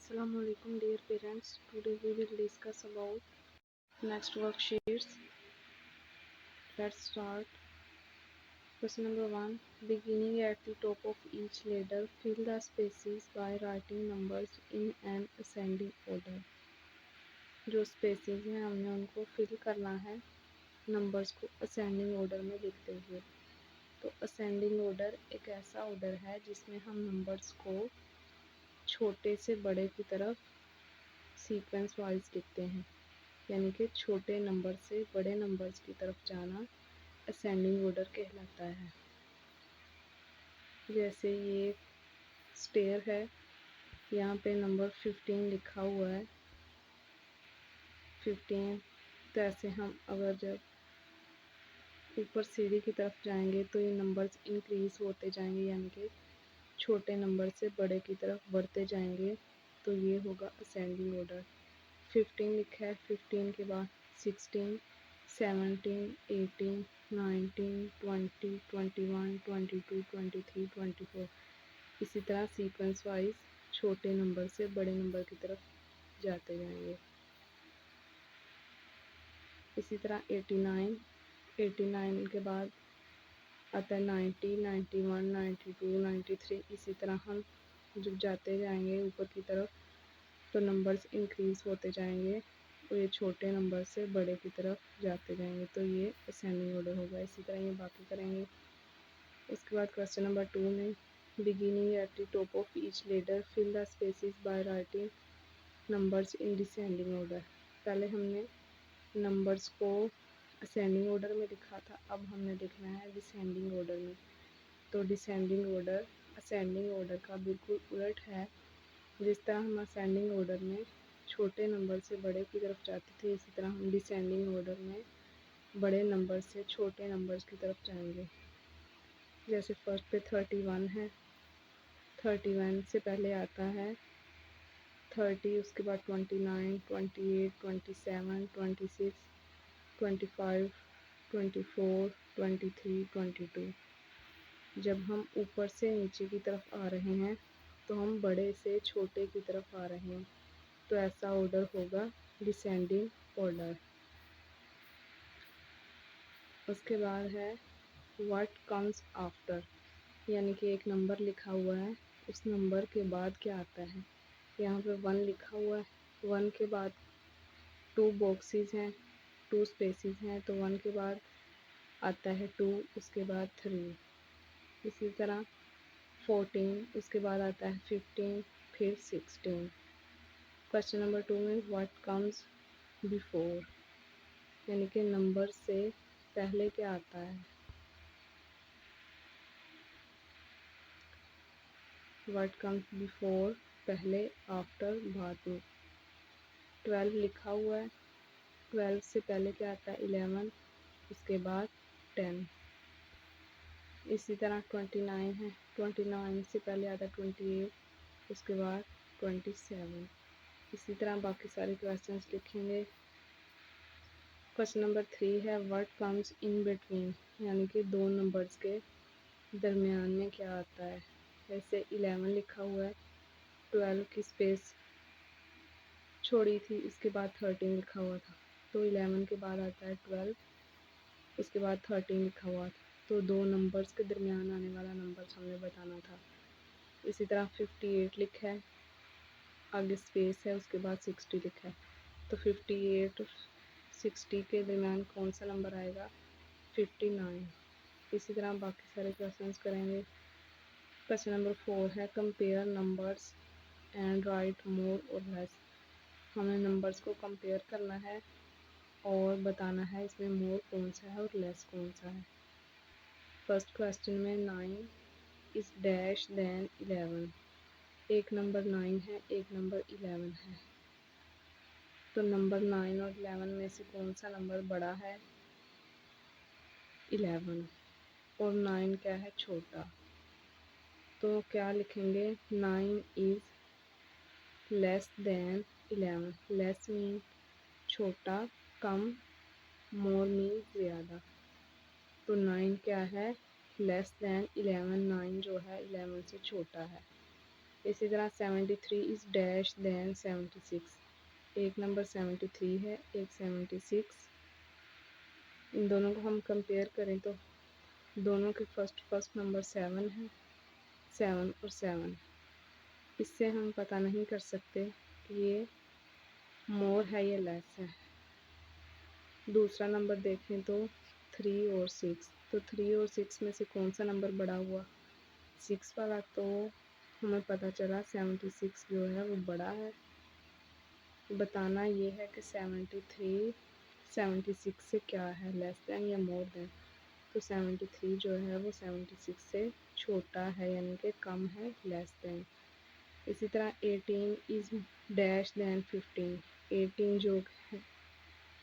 Assalamualaikum dear parents. Today we will discuss about next worksheets. Let's start. Question number 1. Beginning at the top of each ladder, fill the spaces by writing numbers in an ascending order. जो spaces हैं हमने उनको fill करना है numbers को ascending order में लिखते हुए. तो ascending order एक ऐसा order है जिसमें हम numbers को छोटे से बड़े की तरफ सीक्वेंस वाइज लिखते हैं, यानी कि छोटे नंबर से बड़े नंबर्स की तरफ जाना असेंडिंग ऑर्डर कहलाता है. जैसे ये स्टेयर है, यहाँ पे नंबर 15 लिखा हुआ है 15. तो ऐसे हम अगर जब ऊपर सीढ़ी की तरफ जाएंगे तो ये नंबर्स इंक्रीज होते जाएंगे, यानी कि छोटे नंबर से बड़े की तरफ बढ़ते जाएंगे. तो ये होगा असेंडिंग ऑर्डर. 15 लिखा है, 15 के बाद 16, 17, 18, 19, 20, 21, 22, 23, 24. इसी तरह सीक्वेंस वाइज छोटे नंबर से बड़े नंबर की तरफ जाते जाएंगे. इसी तरह 89 के बाद आता है 90, 91, 92, 93. इसी तरह हम जब जाते जाएंगे ऊपर की तरफ तो नंबर्स इंक्रीज होते जाएंगे और ये छोटे नंबर से बड़े की तरफ जाते जाएंगे. तो ये असेंडिंग ऑर्डर होगा. इसी तरह ये बाकी करेंगे. उसके बाद क्वेश्चन नंबर 2 में beginning at the top of each ladder fill the spaces by writing numbers in descending order. पहले हमने नंबर्स को असेंडिंग ऑर्डर में लिखा था, अब हमने लिखना है डिसेंडिंग ऑर्डर में. तो डिसेंडिंग ऑर्डर असेंडिंग ऑर्डर का बिल्कुल उलट है. जिस तरह हम असेंडिंग ऑर्डर में छोटे नंबर से बड़े की तरफ जाते थे, इसी तरह हम डिसेंडिंग ऑर्डर में बड़े नंबर से छोटे नंबर्स की तरफ जाएंगे. जैसे फर्स्ट पे 31 है, 31 से पहले आता है 30, उसके बाद 29, 28, 27, 26, 25, 24, 23, 22. जब हम ऊपर से नीचे की तरफ आ रहे हैं तो हम बड़े से छोटे की तरफ आ रहे हैं. तो ऐसा ऑर्डर होगा डिसेंडिंग ऑर्डर. उसके बाद है व्हाट कम्स आफ्टर, यानी कि एक नंबर लिखा हुआ है, उस नंबर के बाद क्या आता है. यहाँ पे 1 लिखा हुआ है, 1 के बाद 2 बॉक्सेस हैं, 2 स्पेसेस हैं, तो 1 के बाद आता है 2, उसके बाद 3. इसी तरह 14, उसके बाद आता है 15, फिर 16. क्वेश्चन नंबर 2 में व्हाट कम्स बिफोर, यानी कि नंबर से पहले क्या आता है. व्हाट कम्स बिफोर पहले, आफ्टर बाद में. 12 लिखा हुआ है, 12 से पहले क्या आता है 11, उसके बाद 10. इसी तरह 29 है, 29 से पहले आता है 28, उसके बाद 27. इसी तरह बाकी सारे क्वेश्चंस लिखेंगे. क्वेश्चन नंबर 3 है व्हाट कम्स इन बिटवीन, यानी कि दो नंबर्स के दरमियान में क्या आता है. जैसे 11 लिखा हुआ है, 12 की स्पेस छोड़ी थी, उसके बाद 13 लिखा हुआ था. तो 11 के बाद आता है 12, उसके बाद 13 लिखा हुआ था. तो दो नंबर्स के दरमियान आने वाला नंबर हमने बताना था. इसी तरह 58 लिखा है, आगे स्पेस है, उसके बाद 60 लिखा है. तो 58 60 के दरमियान कौन सा नंबर आएगा, 59. इसी तरह बाकी सारे क्वेश्चंस करेंगे. क्वेश्चन नंबर 4 है कंपेयर नंबर्स एंड राइट मोर और लेस. हमें नंबर्स को कंपेयर करना है और बताना है इसमें मोर कौन सा है और लेस कौन सा है. फर्स्ट क्वेश्चन में 9 इज डैश देन 11. एक नंबर 9 है, एक नंबर 11 है. तो नंबर 9 और 11 में से कौन सा नंबर बड़ा है, 11. और 9 क्या है, छोटा. तो क्या लिखेंगे, 9 is less than 11. Less mean छोटा, कम, मोर मीन ज़्यादा. तो 9 क्या है, लेस देन 11. 9 जो है 11 से छोटा है. इसी तरह 73 इज़ डैश दैन 76, एक नंबर 73 है, एक 76। इन दोनों को हम कंपेयर करें तो दोनों के फर्स्ट नंबर 7 है, 7 और 7। इससे हम पता नहीं कर सकते कि ये मोर है या लेस है। दूसरा नंबर देखें तो 3 और 6, तो 3 और 6 में से कौन सा नंबर बड़ा हुआ, 6 वाला। तो हमें पता चला 76 जो है वो बड़ा है। बताना ये है कि 73 76 से क्या है, लेस दैन या मोर दैन। तो 73 जो है वो 76 से छोटा है, यानी कि कम है, लेस दैन। इसी तरह 18 इज़ डैश दैन 15, 18 जो है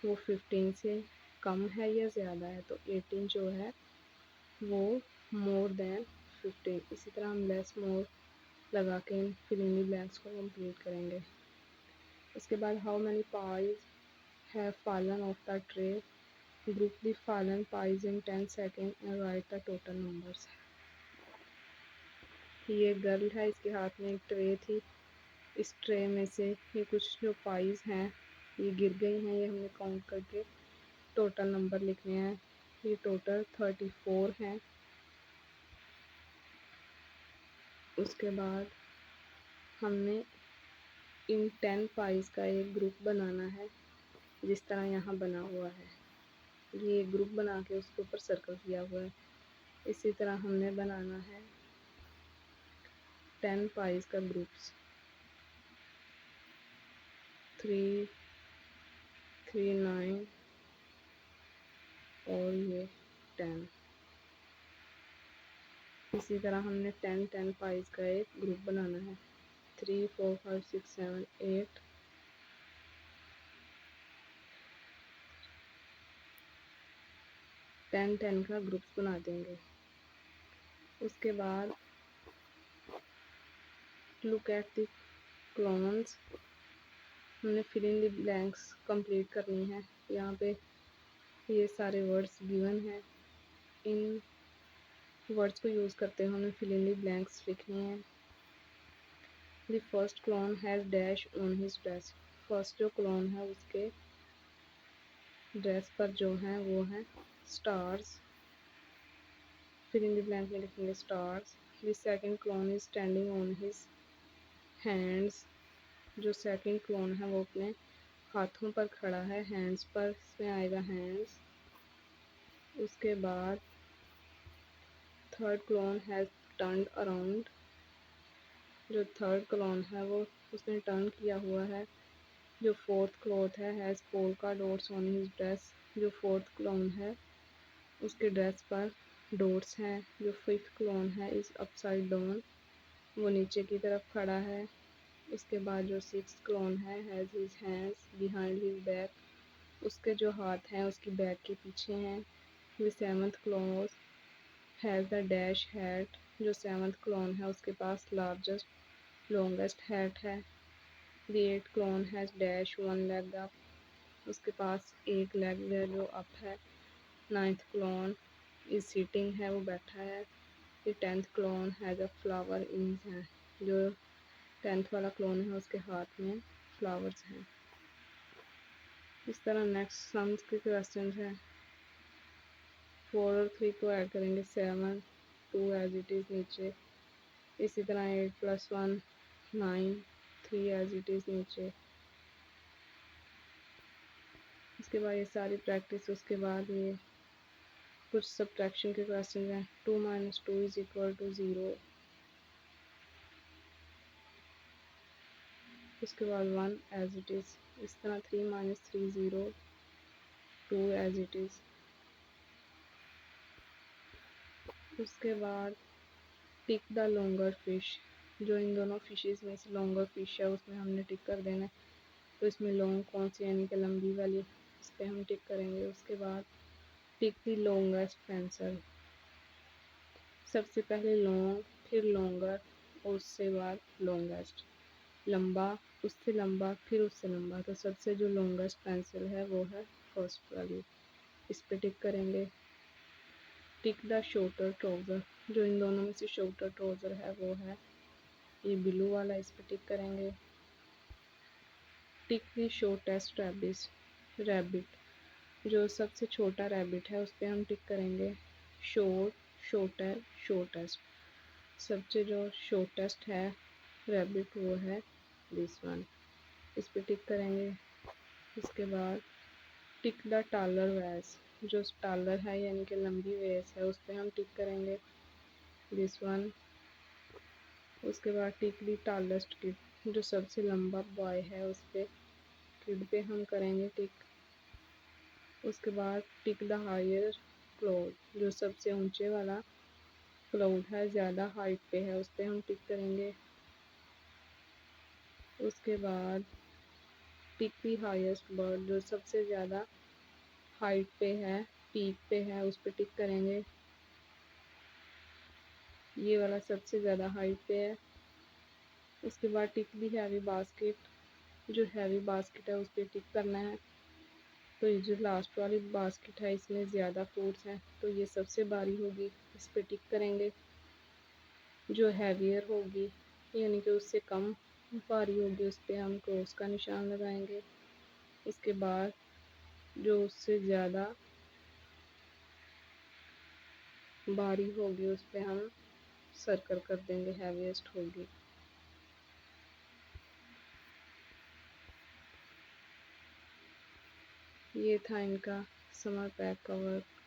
वो 15 से कम है या ज़्यादा है, तो 18 जो है वो मोर दैन 15। इसी तरह हम लेस मोर लगा के इन फिल इन द ब्लैंक्स को कंप्लीट करेंगे। उसके बाद how many pies have fallen of the tray, group the fallen pies in 10 second and right the total numbers. ये गर्ल है, इसके हाथ में एक ट्रे थी, इस ट्रे में से ये कुछ जो पाइज हैं ये गिर गई हैं, ये हमने काउंट करके टोटल नंबर लिखने हैं। ये टोटल 34 हैं। उसके बाद हमने इन 10 पाइज का एक ग्रुप बनाना है, जिस तरह यहाँ बना हुआ है। ये ग्रुप बना के उसके ऊपर सर्कल किया हुआ है। इसी तरह हमने बनाना है 10 पाइज का ग्रुप्स, 3, 3, 9 और ये 10। इसी तरह हमने 10 पाइज का एक ग्रुप बनाना है, 3, 4, 5, 6, 7, 8, 10 का ग्रुप्स बना देंगे। उसके बाद लुक एट द क्लोन्स, हमने fill in the blanks complete करनी है। यहाँ पे ये सारे वर्ड्स गिवन हैं, इन वर्ड्स को यूज़ करते हुए हमें फिल इन द ब्लैंक्स लिखने हैं। The first clown has dash on his dress, first जो क्लोन है उसके ड्रेस पर जो है वो है stars, fill in the blank में लिखेंगे stars. The second clown is standing on his hands, जो सेकंड क्लोन है वो अपने हाथों पर खड़ा है, हैंड्स पर इसमें आएगा हैंड्स। उसके बाद third clone has turned around, जो थर्ड क्लोन है वो उसने टर्न किया हुआ है। जो फोर्थ क्लोथ है has polka dots on his dress, जो फोर्थ क्लोन है उसके ड्रेस पर डॉट्स हैं। जो फिफ्थ क्लोन है इज़ अपसाइड डाउन, वो नीचे की तरफ खड़ा है। उसके बाद जो सिक्स्थ क्लोन है has his hands behind his back, उसके जो हाथ हैं उसकी बैक के पीछे हैं। The seventh clown has the dash hat, जो सेवंथ क्लोन है उसके पास लार्जेस्ट लॉन्गेस्ट हैट है। The eight clown has dash one leg up, उसके पास एक लेग है जो अप है। नाइन्थ क्लोन इज सीटिंग है, वो बैठा है। The 10th clone has a flower in है, जो 10th वाला क्लोन है उसके हाथ में फ्लावर्स हैं। इस तरह नेक्स्ट सम्स के क्वेश्चन हैं। 4 और 3 को ऐड करेंगे 7, 2 एज इट इज़ नीचे। इसी तरह 8 + 1 9, 3 एज इट इज़ नीचे। इसके बाद ये सारी प्रैक्टिस, उसके बाद ये कुछ सब्ट्रैक्शन के क्वेश्चन हैं। 2 - 2 = 0। उसके बाद 1 एज इट इज़। इस तरह 3 - 3 0, 2 एज इट इज़। उसके बाद टिक द लॉन्गर फिश, जो इन दोनों फिशेस में से लॉन्गर फिश है उसमें हमने टिक कर देना है। तो इसमें लॉन्ग कौन सी, यानी कि लंबी वाली, इस पर हम टिक करेंगे। उसके बाद टिक द लॉन्गेस्ट पेंसिल, सबसे पहले लॉन्ग, फिर लॉन्गर और उससे बाद लॉन्गेस्ट, लंबा, उससे लंबा, फिर उससे लंबा। तो सबसे जो लॉन्गेस्ट पेंसिल है वो है फर्स्ट वाली, इस पर टिक करेंगे। टिक द शॉर्टर ट्राउज़र, जो इन दोनों में से शॉर्टर ट्राउज़र है वो है ये ब्लू वाला, इस पर टिक करेंगे। टिक दी शॉर्टेस्ट रैबिट, जो सबसे छोटा रैबिट है उस पर हम टिक करेंगे। शॉर्टेस्ट, सबसे जो शॉर्टेस्ट है रैबिट वो है दिस वन, इस पर टिक करेंगे। इसके बाद टिक द टालर वेस, जो टालर है यानी कि लंबी वेस है उस पर हम टिक करेंगे दिस वन। उसके बाद टिक द टालेस्ट किड, जो सबसे लंबा बॉय है उस पर किड पे हम करेंगे टिक। उसके बाद टिक द हायर क्लाउड, जो सबसे ऊंचे वाला क्लाउड है, ज़्यादा हाइट पे है, उस पर हम टिक करेंगे। उसके बाद टिक द हाईएस्ट बर्ड, जो सबसे ज़्यादा हाइट पे है, पीक पे है, उस पर टिक करेंगे। ये वाला सबसे ज़्यादा हाइट पे है। उसके बाद टिक दी हैवी बास्केट, जो हैवी बास्केट है उस पर टिक करना है। तो ये जो लास्ट वाली बास्केट है इसमें ज़्यादा फ्रूट्स हैं, तो ये सबसे भारी होगी, इस पर टिक करेंगे। जो हैवियर होगी यानी कि उससे कम भारी होगी उस पर हम क्रॉस का निशान लगाएंगे। इसके बाद जो उससे ज़्यादा भारी होगी उस पर हम सर्कल कर देंगे, हैवीएस्ट होगी। ये था इनका समर पैक का वर्क।